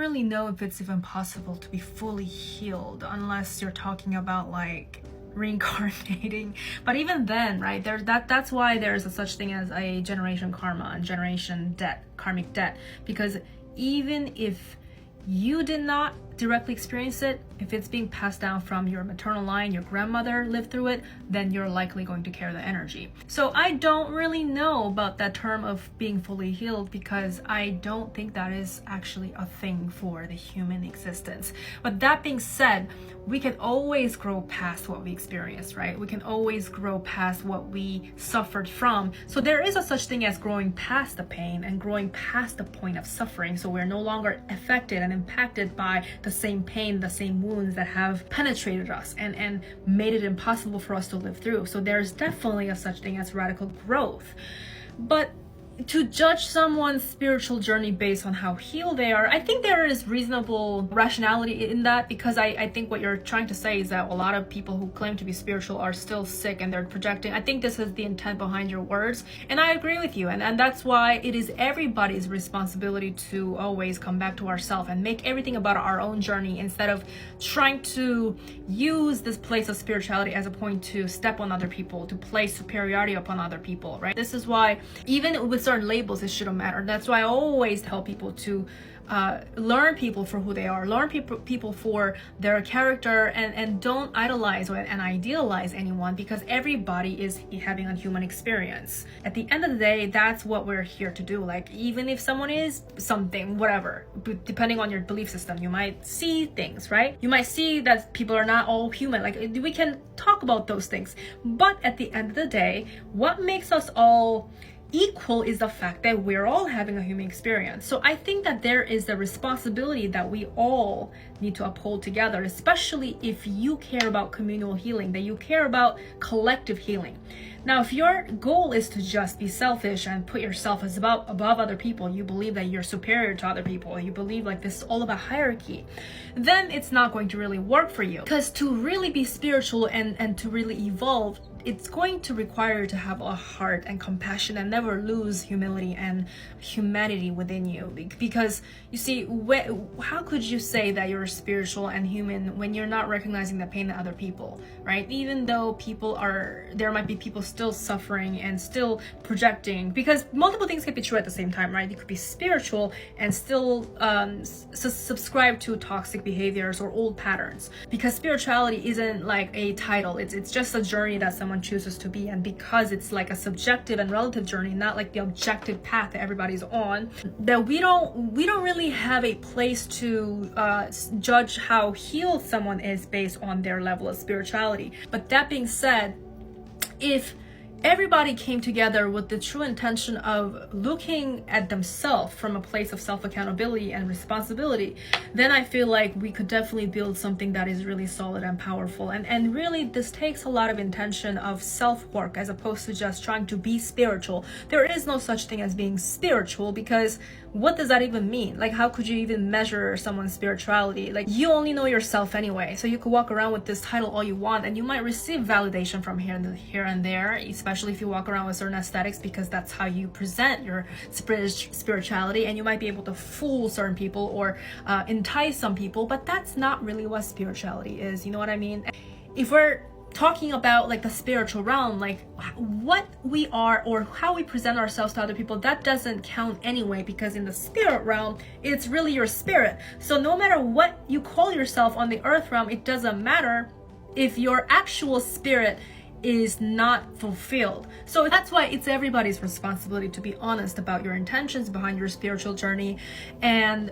really know if it's even possible to be fully healed unless you're talking about like reincarnating. But even then, right, that's why there's a such thing as a generation karma and generation debt, karmic debt, because even if you did not directly experience it, if it's being passed down from your maternal line, your grandmother lived through it, then you're likely going to carry the energy. So I don't really know about that term of being fully healed, because I don't think that is actually a thing for the human existence. But that being said, we can always grow past what we experienced, right? We can always grow past what we suffered from. So there is a such thing as growing past the pain and growing past the point of suffering. So we're no longer affected and impacted by the same pain, the same wounds that have penetrated us and made it impossible for us to live through. So there's definitely a such thing as radical growth. But to judge someone's spiritual journey based on how healed they are, I think there is reasonable rationality in that, because I think what you're trying to say is that a lot of people who claim to be spiritual are still sick and they're projecting. I think this is the intent behind your words, and I agree with you, and that's why it is everybody's responsibility to always come back to ourselves and make everything about our own journey, instead of trying to use this place of spirituality as a point to step on other people, to place superiority upon other people, right? This is why even with certain labels, it shouldn't matter. That's why I always tell people to learn people for who they are, learn people for their character, and don't idolize and idealize anyone, because everybody is having a human experience. At the end of the day, that's what we're here to do. Like, even if someone is something, whatever, depending on your belief system, you might see things, right? You might see that people are not all human. Like, we can talk about those things, but at the end of the day, what makes us all equal is the fact that we're all having a human experience. So I think that there is the responsibility that we all need to uphold together, especially if you care about communal healing, that you care about collective healing. Now, if your goal is to just be selfish and put yourself as above other people, you believe that you're superior to other people, you believe like this is all about hierarchy, then it's not going to really work for you. Because to really be spiritual and to really evolve, it's going to require you to have a heart and compassion and never lose humility and humanity within you. Because you see, how could you say that you're spiritual and human when you're not recognizing the pain of other people, right? Even though there might be people still suffering and still projecting, because multiple things can be true at the same time, right? You could be spiritual and still subscribe to toxic behaviors or old patterns, because spirituality isn't like a title. It's just a journey that someone chooses to be, and because it's like a subjective and relative journey, not like the objective path that everybody's on, that we don't really have a place to judge how healed someone is based on their level of spirituality. But that being said, if everybody came together with the true intention of looking at themselves from a place of self-accountability and responsibility, then I feel like we could definitely build something that is really solid and powerful. And really, this takes a lot of intention of self-work as opposed to just trying to be spiritual. There is no such thing as being spiritual, because what does that even mean? Like, how could you even measure someone's spirituality? Like, you only know yourself anyway, so you could walk around with this title all you want, and you might receive validation from here and there, especially if you walk around with certain aesthetics, because that's how you present your spirituality, and you might be able to fool certain people or entice some people, but that's not really what spirituality is. You know what I mean? If we're talking about like the spiritual realm, like what we are or how we present ourselves to other people, that doesn't count anyway, because in the spirit realm, it's really your spirit. So no matter what you call yourself on the earth realm, it doesn't matter if your actual spirit is not fulfilled. So that's why it's everybody's responsibility to be honest about your intentions behind your spiritual journey, and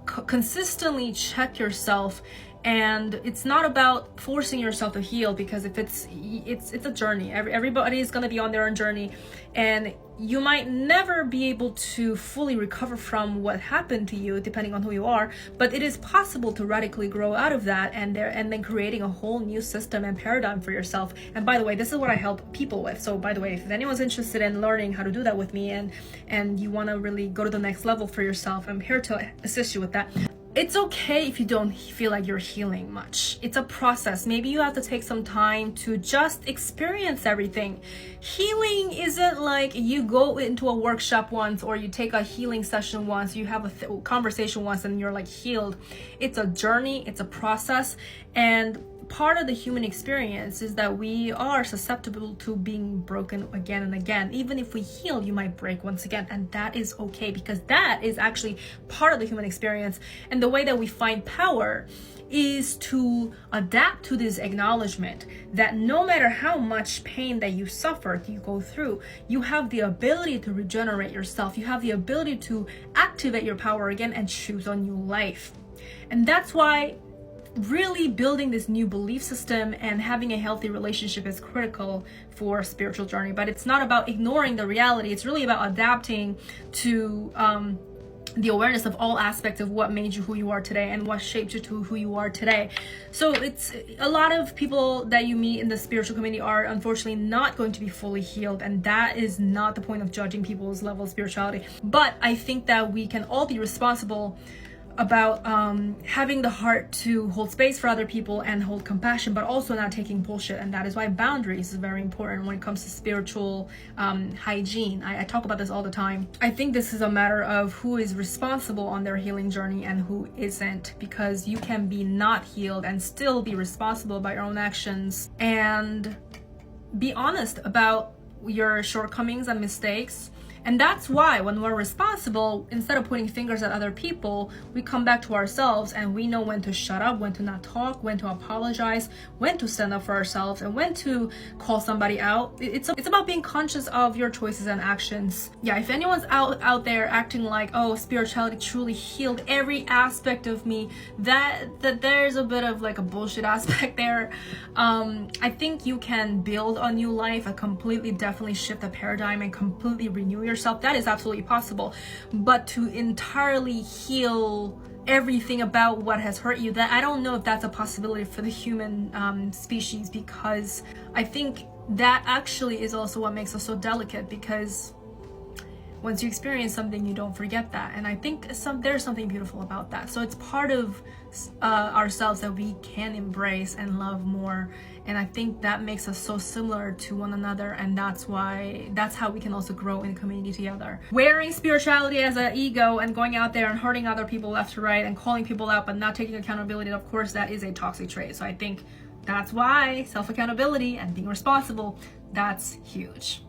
consistently check yourself. And it's not about forcing yourself to heal, because if it's a journey. Everybody is going to be on their own journey, and you might never be able to fully recover from what happened to you, depending on who you are. But it is possible to radically grow out of that, and then creating a whole new system and paradigm for yourself. And by the way, this is what I help people with. So by the way, if anyone's interested in learning how to do that with me, and you want to really go to the next level for yourself, I'm here to assist you with that. it's okay if you don't feel like you're healing much. It's a process. Maybe you have to take some time to just experience everything. Healing isn't like you go into a workshop once, or you take a healing session once, you have a conversation once, and you're like healed. It's a journey, it's a process, and part of the human experience is that we are susceptible to being broken again and again. Even if we heal, you might break once again, and that is okay, because that is actually part of the human experience. And the way that we find power is to adapt to this acknowledgement that no matter how much pain that you suffer, you go through, you have the ability to regenerate yourself. You have the ability to activate your power again and choose a new life. And that's why really building this new belief system and having a healthy relationship is critical for a spiritual journey. But it's not about ignoring the reality. It's really about adapting to the awareness of all aspects of what made you who you are today and what shaped you to who you are today. So it's a lot of people that you meet in the spiritual community are unfortunately not going to be fully healed, and that is not the point of judging people's level of spirituality. But I think that we can all be responsible about having the heart to hold space for other people and hold compassion, but also not taking bullshit. And that is why boundaries is very important when it comes to spiritual hygiene. I talk about this all the time. I think this is a matter of who is responsible on their healing journey and who isn't, because you can be not healed and still be responsible about your own actions and be honest about your shortcomings and mistakes. And that's why when we're responsible, instead of pointing fingers at other people, we come back to ourselves and we know when to shut up, when to not talk, when to apologize, when to stand up for ourselves, and when to call somebody out. It's about being conscious of your choices and actions. Yeah, if anyone's out there acting like, oh, spirituality truly healed every aspect of me, that there's a bit of like a bullshit aspect there. I think you can build a new life, definitely shift the paradigm and completely renew yourself. That is absolutely possible. But to entirely heal everything about what has hurt you, that I don't know if that's a possibility for the human species, because I think that actually is also what makes us so delicate, because once you experience something, you don't forget that. And I think there's something beautiful about that. So it's part of ourselves that we can embrace and love more. And I think that makes us so similar to one another. And that's how we can also grow in community together. Wearing spirituality as an ego and going out there and hurting other people left to right and calling people out but not taking accountability, of course, that is a toxic trait. So I think that's why self-accountability and being responsible, that's huge.